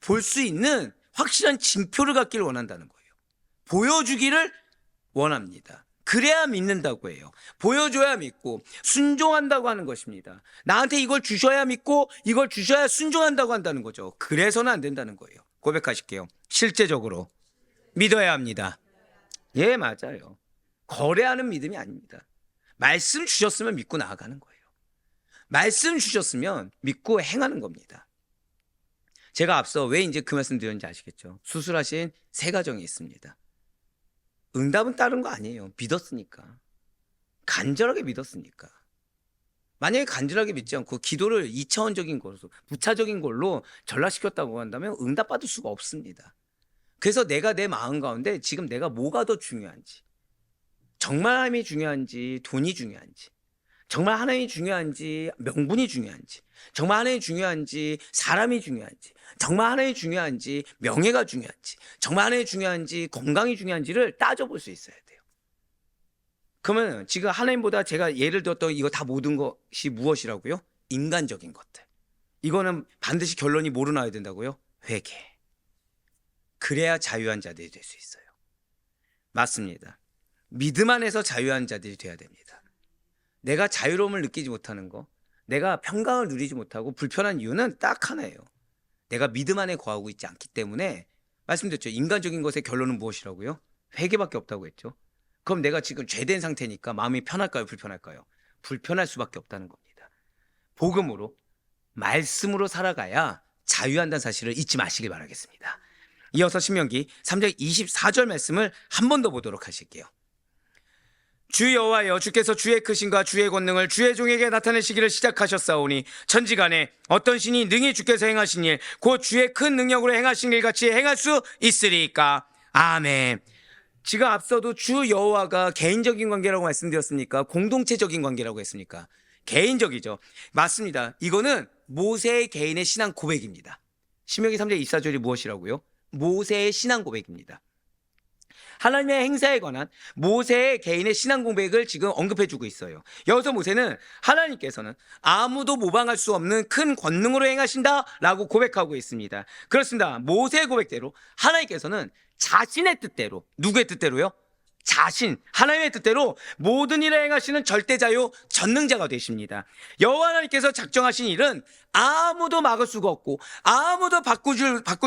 볼 수 있는 확실한 징표를 갖기를 원한다는 거예요. 보여주기를 원합니다. 그래야 믿는다고 해요. 보여줘야 믿고 순종한다고 하는 것입니다. 나한테 이걸 주셔야 믿고 이걸 주셔야 순종한다고 한다는 거죠. 그래서는 안 된다는 거예요. 고백하실게요. 실제적으로 믿어야 합니다. 예, 맞아요. 거래하는 믿음이 아닙니다. 말씀 주셨으면 믿고 나아가는 거예요. 말씀 주셨으면 믿고 행하는 겁니다. 제가 앞서 왜 이제 그 말씀 드렸는지 아시겠죠? 수술하신 세 가정이 있습니다. 응답은 따른 거 아니에요. 믿었으니까. 간절하게 믿었으니까. 만약에 간절하게 믿지 않고 기도를 2차원적인 걸로, 부차적인 걸로 전락시켰다고 한다면 응답받을 수가 없습니다. 그래서 내가 내 마음 가운데 지금 내가 뭐가 더 중요한지, 정말 하나님이 중요한지, 돈이 중요한지, 정말 하나님이 중요한지, 명분이 중요한지, 정말 하나님이 중요한지, 사람이 중요한지, 정말 하나님이 중요한지, 명예가 중요한지, 정말 하나님이 중요한지, 건강이 중요한지를 따져볼 수 있어야 돼요. 그러면 지금 하나님보다 제가 예를 들었던 이거 다 모든 것이 무엇이라고요? 인간적인 것들. 이거는 반드시 결론이 뭐로 나와야 된다고요? 회개. 그래야 자유한 자들이 될 수 있어요. 맞습니다. 믿음 안에서 자유한 자들이 돼야 됩니다. 내가 자유로움을 느끼지 못하는 거, 내가 평강을 누리지 못하고 불편한 이유는 딱 하나예요. 내가 믿음 안에 거하고 있지 않기 때문에. 말씀드렸죠. 인간적인 것의 결론은 무엇이라고요? 회개밖에 없다고 했죠. 그럼 내가 지금 죄된 상태니까 마음이 편할까요? 불편할까요? 불편할 수밖에 없다는 겁니다. 복음으로, 말씀으로 살아가야 자유한다는 사실을 잊지 마시길 바라겠습니다. 이어서 신명기 3장 24절 말씀을 한 번 더 보도록 하실게요. 주 여호와여, 주께서 주의 크신과 주의 권능을 주의 종에게 나타내시기를 시작하셨사오니 천지간에 어떤 신이 능히 주께서 행하신 일, 곧 주의 큰 능력으로 행하신 일 같이 행할 수 있으리까. 아멘. 지금 앞서도 주 여호와가 개인적인 관계라고 말씀드렸습니까? 공동체적인 관계라고 했습니까? 개인적이죠. 맞습니다. 이거는 모세의 개인의 신앙 고백입니다. 신명기 3장 24절이 무엇이라고요? 모세의 신앙 고백입니다. 하나님의 행사에 관한 모세의 개인의 신앙 고백을 지금 언급해주고 있어요. 여기서 모세는 하나님께서는 아무도 모방할 수 없는 큰 권능으로 행하신다라고 고백하고 있습니다. 그렇습니다. 모세의 고백대로 하나님께서는 자신의 뜻대로, 누구의 뜻대로요? 자신, 하나님의 뜻대로 모든 일을 행하시는 절대자요 전능자가 되십니다. 여호와 하나님께서 작정하신 일은 아무도 막을 수가 없고 아무도 바꿀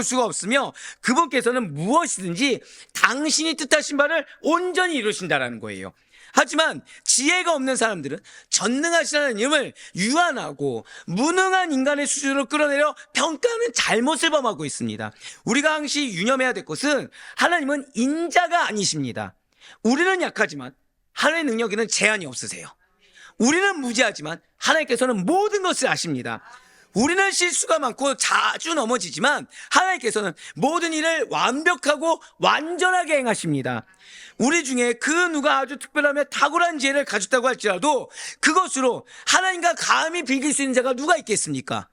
수가 없으며, 그분께서는 무엇이든지 당신이 뜻하신 바를 온전히 이루신다라는 거예요. 하지만 지혜가 없는 사람들은 전능하신 하나님을 유한하고 무능한 인간의 수준으로 끌어내려 평가하는 잘못을 범하고 있습니다. 우리가 항시 유념해야 될 것은 하나님은 인자가 아니십니다. 우리는 약하지만 하나님의 능력에는 제한이 없으세요. 우리는 무지하지만 하나님께서는 모든 것을 아십니다. 우리는 실수가 많고 자주 넘어지지만 하나님께서는 모든 일을 완벽하고 완전하게 행하십니다. 우리 중에 그 누가 아주 특별하며 탁월한 지혜를 가졌다고 할지라도 그것으로 하나님과 감히 비길 수 있는 자가 누가 있겠습니까?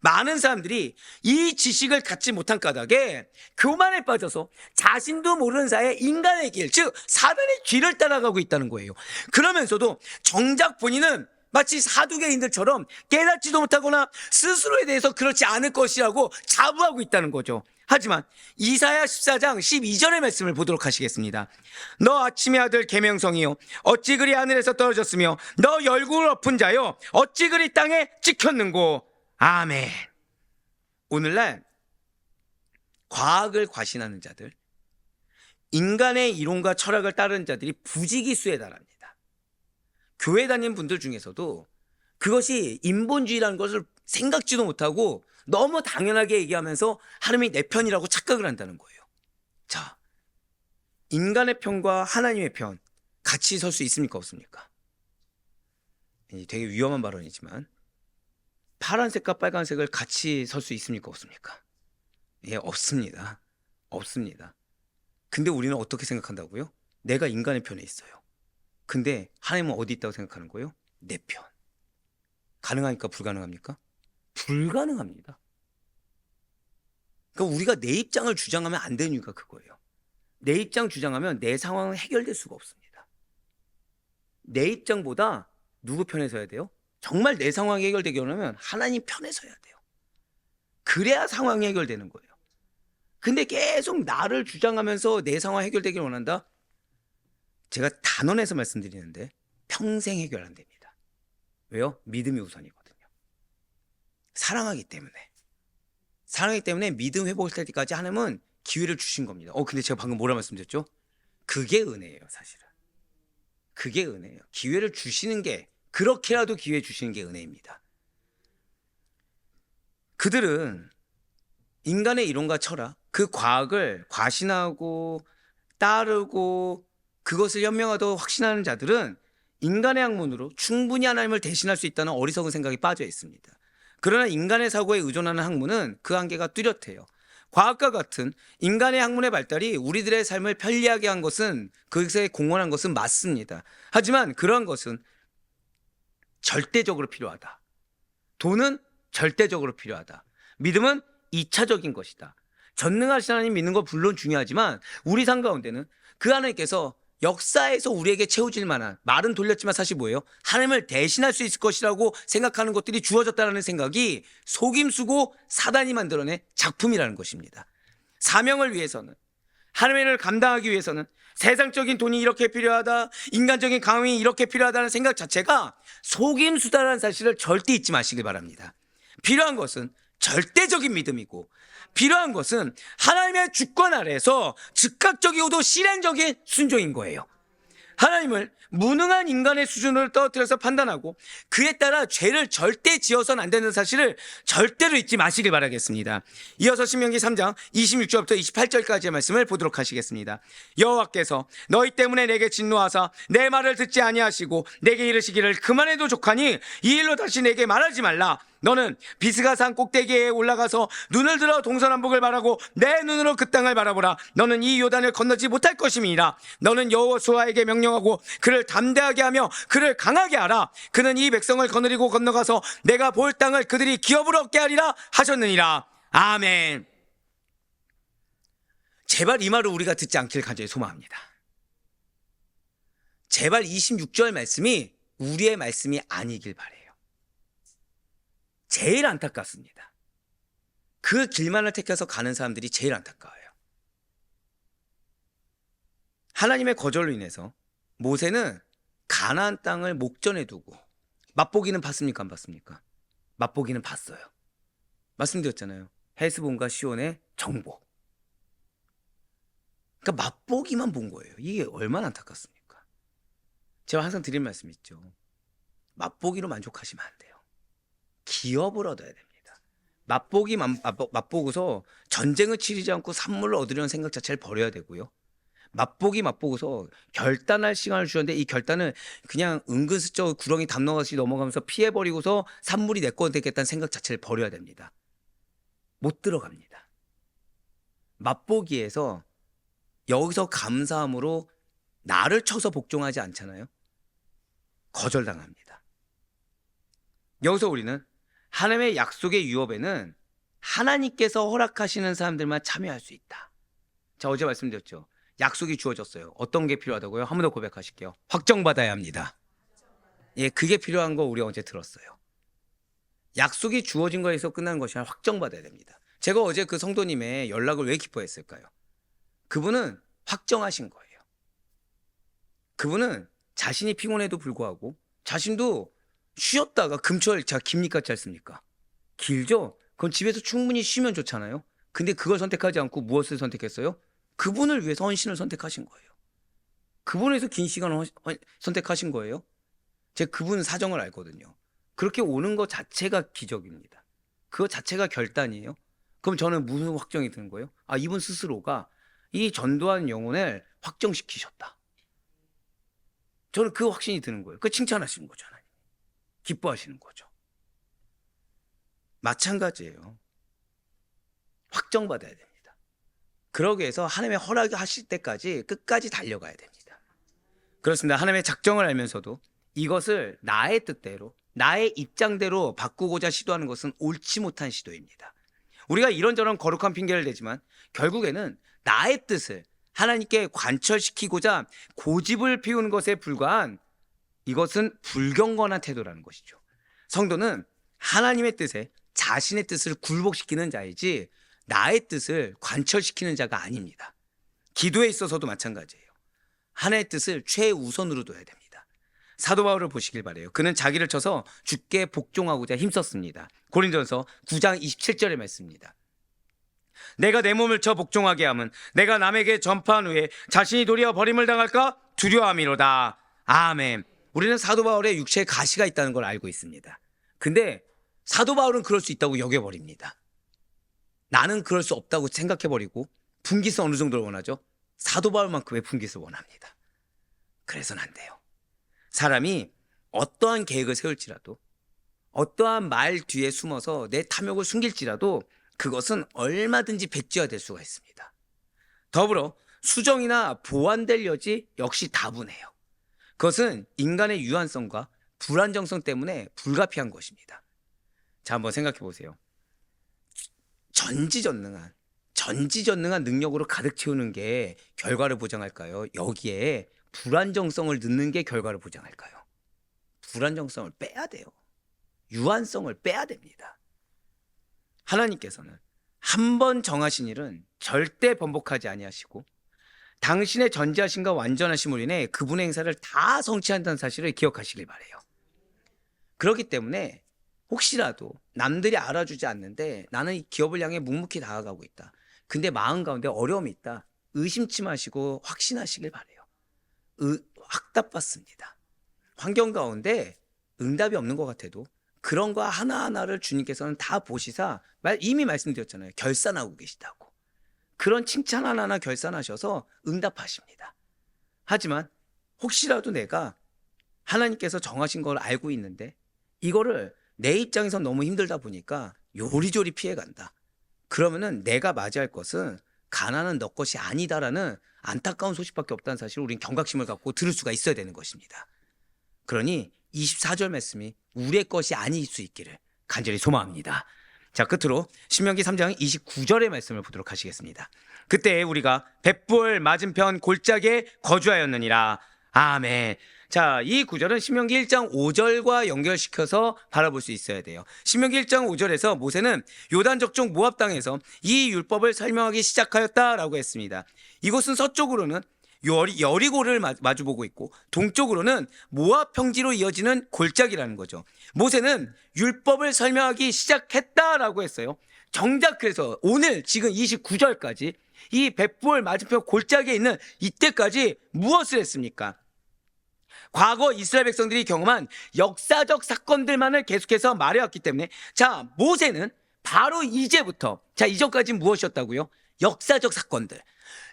많은 사람들이 이 지식을 갖지 못한 까닭에 교만에 빠져서 자신도 모르는 사이에 인간의 길, 즉 사단의 길을 따라가고 있다는 거예요. 그러면서도 정작 본인은 마치 사두개인들처럼 깨닫지도 못하거나 스스로에 대해서 그렇지 않을 것이라고 자부하고 있다는 거죠. 하지만 이사야 14장 12절의 말씀을 보도록 하시겠습니다. 너 아침의 아들 계명성이요, 어찌 그리 하늘에서 떨어졌으며 너 열국을 엎은 자요, 어찌 그리 땅에 찍혔는고. 아멘. 오늘날 과학을 과신하는 자들, 인간의 이론과 철학을 따르는 자들이 부지기수에 달합니다. 교회 다니는 분들 중에서도 그것이 인본주의라는 것을 생각지도 못하고 너무 당연하게 얘기하면서 하나님이 내 편이라고 착각을 한다는 거예요. 자, 인간의 편과 하나님의 편 같이 설 수 있습니까? 없습니까? 되게 위험한 발언이지만 파란색과 빨간색을 같이 설 수 있습니까? 없습니까? 예, 없습니다. 없습니다. 근데 우리는 어떻게 생각한다고요? 내가 인간의 편에 있어요. 근데 하나님은 어디 있다고 생각하는 거예요? 내 편. 가능하니까 불가능합니까? 불가능합니다. 그러니까 우리가 내 입장을 주장하면 안 되는 이유가 그거예요. 내 입장 주장하면 내 상황은 해결될 수가 없습니다. 내 입장보다 누구 편에 서야 돼요? 정말 내 상황이 해결되기 원하면 하나님 편에 서야 돼요. 그래야 상황이 해결되는 거예요. 근데 계속 나를 주장하면서 내 상황 해결되기를 원한다? 제가 단언해서 말씀드리는데 평생 해결 안 됩니다. 왜요? 믿음이 우선이거든요. 사랑하기 때문에. 사랑하기 때문에 믿음 회복할 때까지 하나님은 기회를 주신 겁니다. 근데 제가 방금 뭐라 말씀드렸죠? 그게 은혜예요, 사실은. 그게 은혜예요. 기회를 주시는 게, 그렇게라도 기회 주시는 게 은혜입니다. 그들은 인간의 이론과 철학, 그 과학을 과신하고 따르고 그것을 현명하다고 확신하는 자들은 인간의 학문으로 충분히 하나님을 대신할 수 있다는 어리석은 생각이 빠져 있습니다. 그러나 인간의 사고에 의존하는 학문은 그 한계가 뚜렷해요. 과학과 같은 인간의 학문의 발달이 우리들의 삶을 편리하게 한 것은, 그것에 공헌한 것은 맞습니다. 하지만 그러한 것은 절대적으로 필요하다. 돈은 절대적으로 필요하다. 믿음은 2차적인 것이다. 전능하신 하나님 믿는 거 물론 중요하지만 우리 삶 가운데는 그 하나님께서 역사에서 우리에게 채워질 만한, 말은 돌렸지만 사실 뭐예요? 하나님을 대신할 수 있을 것이라고 생각하는 것들이 주어졌다는 생각이 속임수고 사단이 만들어낸 작품이라는 것입니다. 사명을 위해서는, 하나님의 일을 감당하기 위해서는 세상적인 돈이 이렇게 필요하다, 인간적인 강함이 이렇게 필요하다는 생각 자체가 속임수다라는 사실을 절대 잊지 마시길 바랍니다. 필요한 것은 절대적인 믿음이고, 필요한 것은 하나님의 주권 아래에서 즉각적이고도 실행적인 순종인 거예요. 하나님을 무능한 인간의 수준으로 떨어뜨려서 판단하고 그에 따라 죄를 절대 지어서는 안 되는 사실을 절대로 잊지 마시길 바라겠습니다. 이어서 신명기 3장 26절부터 28절까지의 말씀을 보도록 하시겠습니다. 여호와께서 너희 때문에 내게 진노하사 내 말을 듣지 아니하시고 내게 이르시기를 그만해도 족하니 이 일로 다시 내게 말하지 말라. 너는 비스가산 꼭대기에 올라가서 눈을 들어 동서남북을 바라고 내 눈으로 그 땅을 바라보라. 너는 이 요단을 건너지 못할 것임이니라. 너는 여호수아에게 명령하고 그를 담대하게 하며 그를 강하게 하라. 그는 이 백성을 거느리고 건너가서 내가 볼 땅을 그들이 기업으로 얻게 하리라 하셨느니라. 아멘. 제발 이 말을 우리가 듣지 않길 간절히 소망합니다. 제발 26절 말씀이 우리의 말씀이 아니길 바래요. 제일 안타깝습니다. 그 길만을 택해서 가는 사람들이 제일 안타까워요. 하나님의 거절로 인해서 모세는 가나안 땅을 목전에 두고, 맛보기는 봤습니까? 안 봤습니까? 맛보기는 봤어요. 말씀드렸잖아요. 헤스본과 시온의 정복. 그러니까 맛보기만 본 거예요. 이게 얼마나 안타깝습니까? 제가 항상 드린 말씀 있죠. 맛보기로 만족하시면 안 돼요. 기업을 얻어야 됩니다. 맛보고서 전쟁을 치르지 않고 산물을 얻으려는 생각 자체를 버려야 되고요. 맛보고서 결단할 시간을 주셨는데 이 결단을 그냥 은근슬쩍 구렁이 담 넘어가시 넘어가면서 피해버리고서 산물이 내 거 되겠다는 생각 자체를 버려야 됩니다. 못 들어갑니다. 맛보기에서 여기서 감사함으로 나를 쳐서 복종하지 않잖아요. 거절당합니다. 여기서 우리는 하나님의 약속의 유업에는 하나님께서 허락하시는 사람들만 참여할 수 있다. 자, 어제 말씀드렸죠. 약속이 주어졌어요. 어떤 게 필요하다고요? 한 번 더 고백하실게요. 확정받아야 합니다. 예, 그게 필요한 거 우리 어제 들었어요. 약속이 주어진 거에서 끝나는 것이 아니라 확정받아야 됩니다. 제가 어제 그 성도님의 연락을 왜 기뻐했을까요? 그분은 확정하신 거예요. 그분은 자신이 피곤해도 불구하고 자신도 쉬었다가 금초일, 자, 깁니까 짧습니까? 길죠? 그건 집에서 충분히 쉬면 좋잖아요. 근데 그걸 선택하지 않고 무엇을 선택했어요? 그분을 위해서 헌신을 선택하신 거예요. 그분을 위해서 긴 시간을 선택하신 거예요. 제가 그분 사정을 알거든요. 그렇게 오는 것 자체가 기적입니다. 그것 자체가 결단이에요. 그럼 저는 무슨 확정이 드는 거예요? 아, 이분 스스로가 이 전도한 영혼을 확정시키셨다. 저는 그 확신이 드는 거예요. 그 칭찬하시는 거죠. 하나님. 기뻐하시는 거죠. 마찬가지예요. 확정받아야 됩니다. 그러기 위해서 하나님의 허락하실 때까지 끝까지 달려가야 됩니다. 그렇습니다. 하나님의 작정을 알면서도 이것을 나의 뜻대로, 나의 입장대로 바꾸고자 시도하는 것은 옳지 못한 시도입니다. 우리가 이런저런 거룩한 핑계를 대지만 결국에는 나의 뜻을 하나님께 관철시키고자 고집을 피우는 것에 불과한, 이것은 불경건한 태도라는 것이죠. 성도는 하나님의 뜻에 자신의 뜻을 굴복시키는 자이지 나의 뜻을 관철시키는 자가 아닙니다. 기도에 있어서도 마찬가지예요. 하나님의 뜻을 최우선으로 둬야 됩니다. 사도 바울을 보시길 바라요. 그는 자기를 쳐서 주께 복종하고자 힘썼습니다. 고린도전서 9장 27절의 말씀입니다. 내가 내 몸을 쳐 복종하게 함은 내가 남에게 전파한 후에 자신이 도리어 버림을 당할까 두려워함이로다. 아멘. 우리는 사도 바울의 육체에 가시가 있다는 걸 알고 있습니다. 근데 사도 바울은 그럴 수 있다고 여겨버립니다. 나는 그럴 수 없다고 생각해버리고 분깃을 어느 정도로 원하죠? 사도 바울만큼의 분깃을 원합니다. 그래서는 안 돼요. 사람이 어떠한 계획을 세울지라도, 어떠한 말 뒤에 숨어서 내 탐욕을 숨길지라도 그것은 얼마든지 백지화될 수가 있습니다. 더불어 수정이나 보완될 여지 역시 다분해요. 그것은 인간의 유한성과 불안정성 때문에 불가피한 것입니다. 자, 한번 생각해 보세요. 전지전능한 능력으로 가득 채우는 게 결과를 보장할까요? 여기에 불안정성을 넣는 게 결과를 보장할까요? 불안정성을 빼야 돼요. 유한성을 빼야 됩니다. 하나님께서는 한 번 정하신 일은 절대 번복하지 아니하시고 당신의 전지하심과 완전하심으로 인해 그분의 행사를 다 성취한다는 사실을 기억하시길 바라요. 그렇기 때문에 혹시라도 남들이 알아주지 않는데 나는 이 기업을 향해 묵묵히 나아가고 있다. 근데 마음 가운데 어려움이 있다. 의심치 마시고 확신하시길 바라요. 확답받습니다. 환경 가운데 응답이 없는 것 같아도 그런 거 하나하나를 주님께서는 다 보시사 이미 말씀드렸잖아요. 결산하고 계시다고. 그런 칭찬 하나하나 결산하셔서 응답하십니다. 하지만 혹시라도 내가 하나님께서 정하신 걸 알고 있는데 이거를 내 입장에서 너무 힘들다 보니까 요리조리 피해간다. 그러면은 내가 맞이할 것은 가난은 너 것이 아니다라는 안타까운 소식밖에 없다는 사실을 우린 경각심을 갖고 들을 수가 있어야 되는 것입니다. 그러니 24절 말씀이 우리의 것이 아닐 수 있기를 간절히 소망합니다. 자, 끝으로 신명기 3장 29절의 말씀을 보도록 하시겠습니다. 그때 우리가 벳부엘 맞은편 골짜기에 거주하였느니라. 아멘. 자, 이 구절은 신명기 1장 5절과 연결시켜서 바라볼 수 있어야 돼요. 신명기 1장 5절에서 모세는 요단 적종 모압 땅에서 이 율법을 설명하기 시작하였다라고 했습니다. 이곳은 서쪽으로는 여리고를 마주보고 있고 동쪽으로는 모압 평지로 이어지는 골짜기라는 거죠. 모세는 율법을 설명하기 시작했다라고 했어요. 정작 그래서 오늘 지금 29절까지 이 벳부엘 맞은편 골짜기에 있는 이때까지 무엇을 했습니까? 과거 이스라엘 백성들이 경험한 역사적 사건들만을 계속해서 말해왔기 때문에 자, 모세는 바로 이제부터 자, 이전까지 무엇이었다고요? 역사적 사건들.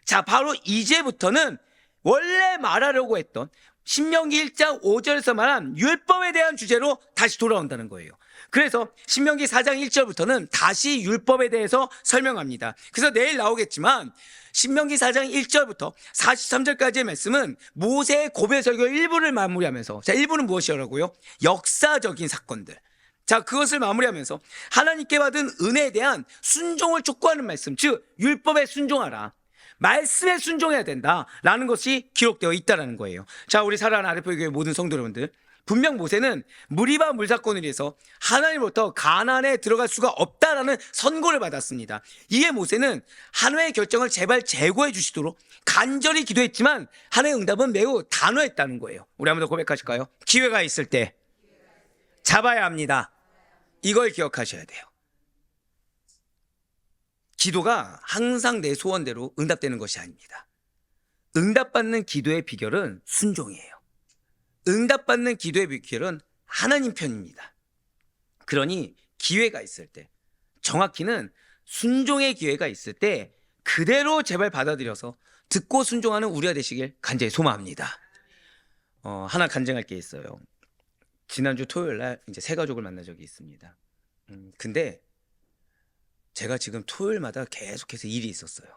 자, 바로 이제부터는 원래 말하려고 했던 신명기 1장 5절에서 말한 율법에 대한 주제로 다시 돌아온다는 거예요. 그래서 신명기 4장 1절부터는 다시 율법에 대해서 설명합니다. 그래서 내일 나오겠지만 신명기 4장 1절부터 43절까지의 말씀은 모세의 고별 설교 일부를 마무리하면서 자, 일부는 무엇이라고요? 역사적인 사건들. 자, 그것을 마무리하면서 하나님께 받은 은혜에 대한 순종을 촉구하는 말씀, 즉 율법에 순종하라. 말씀에 순종해야 된다라는 것이 기록되어 있다는 거예요. 자, 우리 사랑하는 아르포교회 모든 성도 여러분들, 분명 모세는 무리바 물사건을 위해서 하나님으로부터 가나안에 들어갈 수가 없다라는 선고를 받았습니다. 이에 모세는 하나님의 결정을 제발 재고해 주시도록 간절히 기도했지만 하나님의 응답은 매우 단호했다는 거예요. 우리 한번 더 고백하실까요? 기회가 있을 때 잡아야 합니다. 이걸 기억하셔야 돼요. 기도가 항상 내 소원대로 응답되는 것이 아닙니다. 응답받는 기도의 비결은 순종이에요. 응답받는 기도의 비결은 하나님 편입니다. 그러니 기회가 있을 때, 정확히는 순종의 기회가 있을 때 그대로 제발 받아들여서 듣고 순종하는 우리가 되시길 간절히 소망합니다. 하나 간증할 게 있어요. 지난주 토요일 날 이제 새 가족을 만난 적이 있습니다. 근데 제가 지금 토요일마다 계속해서 일이 있었어요.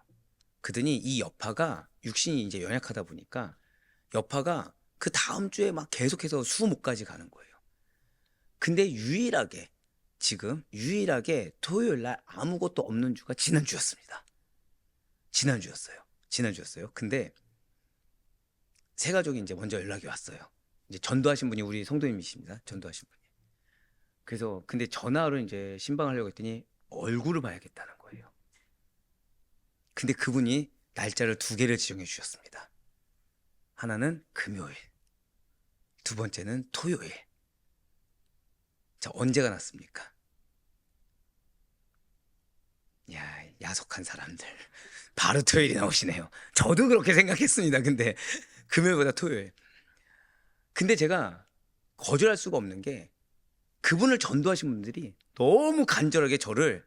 그러더니 이 여파가 육신이 이제 연약하다 보니까 여파가 그 다음 주에 막 계속해서 수목까지 가는 거예요. 근데 유일하게 토요일 날 아무것도 없는 주가 지난주였습니다. 지난주였어요. 근데 새 가족이 이제 먼저 연락이 왔어요. 이제 전도하신 분이 우리 성도님이십니다. 전도하신 분이. 그래서 근데 전화로 이제 신방하려고 했더니 얼굴을 봐야겠다는 거예요. 근데 그분이 날짜를 2개를 지정해 주셨습니다. 하나는 금요일, 두 번째는 토요일. 자, 언제가 낫습니까? 야, 야속한 사람들. 바로 토요일이 나오시네요. 저도 그렇게 생각했습니다. 근데 금요일보다 토요일. 근데 제가 거절할 수가 없는 게 그분을 전도하신 분들이 너무 간절하게 저를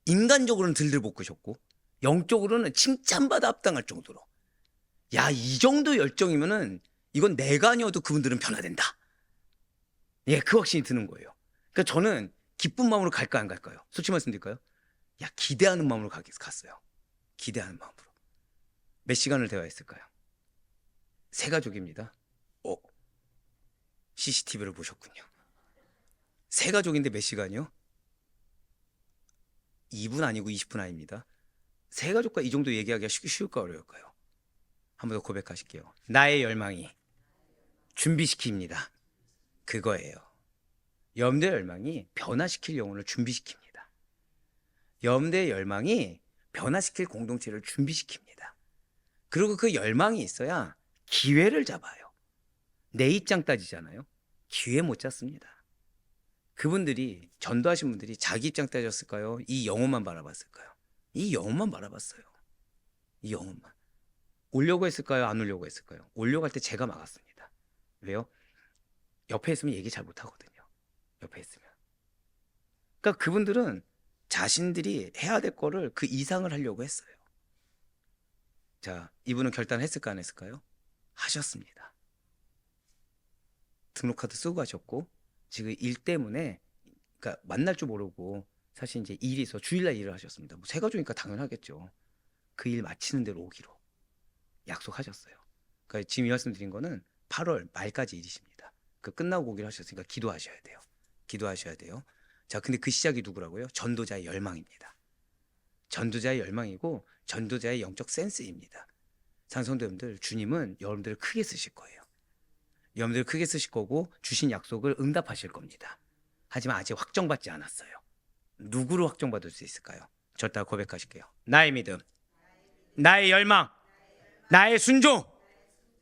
인간적으로는 들들 볶으셨고 영적으로는 칭찬받아 합당할 정도로, 야, 이 정도 열정이면은 이건 내가 아니어도 그분들은 변화된다. 예, 그 확신이 드는 거예요. 그러니까 저는 기쁜 마음으로 갈까 안 갈까요? 솔직히 말씀드릴까요? 야, 기대하는 마음으로 갔어요. 기대하는 마음으로. 몇 시간을 대화했을까요? 세 가족입니다. CCTV를 보셨군요. 세 가족인데 몇 시간이요? 2분 아니고 20분 아닙니다. 세 가족과 이 정도 얘기하기가 쉬울까 어려울까요? 한 번 더 고백하실게요. 나의 열망이 준비시킵니다. 그거예요. 염려의 열망이 변화시킬 영혼을 준비시킵니다. 염려의 열망이 변화시킬 공동체를 준비시킵니다. 그리고 그 열망이 있어야 기회를 잡아요. 내 입장 따지잖아요. 기회 못 잡습니다. 그분들이, 전도하신 분들이 자기 입장 따졌을까요? 이 영혼만 바라봤을까요? 이 영혼만 바라봤어요. 이 영혼만. 오려고 했을까요? 안 오려고 했을까요? 오려고 할 때 제가 막았습니다. 왜요? 옆에 있으면 얘기 잘 못하거든요. 옆에 있으면. 그러니까 그분들은 자신들이 해야 될 거를 그 이상을 하려고 했어요. 자, 이분은 결단했을까 안 했을까요? 하셨습니다. 등록카드 쓰고 가셨고, 지금 일 때문에, 그러니까 만날 줄 모르고 사실 이제 일이 있어 주일날 일을 하셨습니다. 뭐 세 가족이니까 당연하겠죠. 그 일 마치는 대로 오기로 약속하셨어요. 그러니까 지금 이 말씀드린 거는 8월 말까지 일이십니다. 그 끝나고 오기로 하셨으니까 기도하셔야 돼요. 기도하셔야 돼요. 자, 근데 그 시작이 누구라고요? 전도자의 열망입니다. 전도자의 열망이고 전도자의 영적 센스입니다. 산성도님들, 주님은 여러분들을 크게 쓰실 거예요. 여러분들을 크게 쓰실 거고 주신 약속을 응답하실 겁니다. 하지만 아직 확정받지 않았어요. 누구로 확정받을 수 있을까요? 저 따라 고백하실게요. 나의 믿음, 나의 열망, 나의 순종,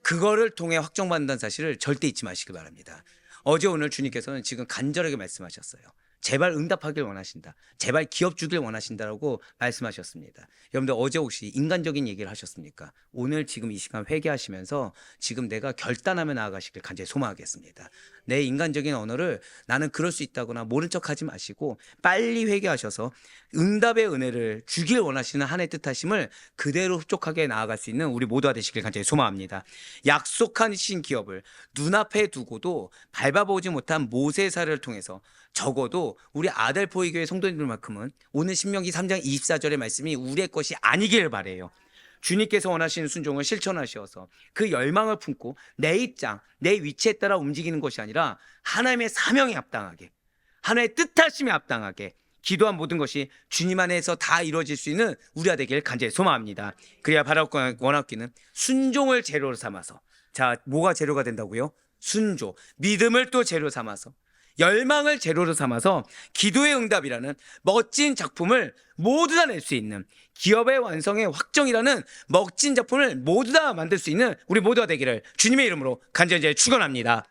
그거를 통해 확정받는다는 사실을 절대 잊지 마시기 바랍니다. 어제 오늘 주님께서는 지금 간절하게 말씀하셨어요. 제발 응답하길 원하신다. 제발 기업 주길 원하신다라고 말씀하셨습니다. 여러분들 어제 혹시 인간적인 얘기를 하셨습니까? 오늘 지금 이 시간 회개하시면서 지금 내가 결단하며 나아가시길 간절히 소망하겠습니다. 내 인간적인 언어를 나는 그럴 수 있다거나 모른 척하지 마시고 빨리 회개하셔서 응답의 은혜를 주길 원하시는 하나님의 뜻하심을 그대로 흡족하게 나아갈 수 있는 우리 모두가 되시길 간절히 소망합니다. 약속하신 기업을 눈앞에 두고도 밟아보지 못한 모세의 사례를 통해서 적어도 우리 아델포이 교회 성도님들만큼은 오늘 신명기 3장 24절의 말씀이 우리의 것이 아니길 바래요. 주님께서 원하시는 순종을 실천하셔서 그 열망을 품고 내 입장, 내 위치에 따라 움직이는 것이 아니라 하나님의 사명에 합당하게, 하나님의 뜻하심에 합당하게 기도한 모든 것이 주님 안에서 다 이루어질 수 있는 우리가 되길 간절히 소망합니다. 그래야 바라고 원하기는 순종을 재료로 삼아서, 자, 뭐가 재료가 된다고요? 순종, 믿음을 또 재료 삼아서, 열망을 재료로 삼아서 기도의 응답이라는 멋진 작품을 모두 다 낼 수 있는, 기업의 완성의 확정이라는 멋진 작품을 모두 다 만들 수 있는 우리 모두가 되기를 주님의 이름으로 간절히 축원합니다.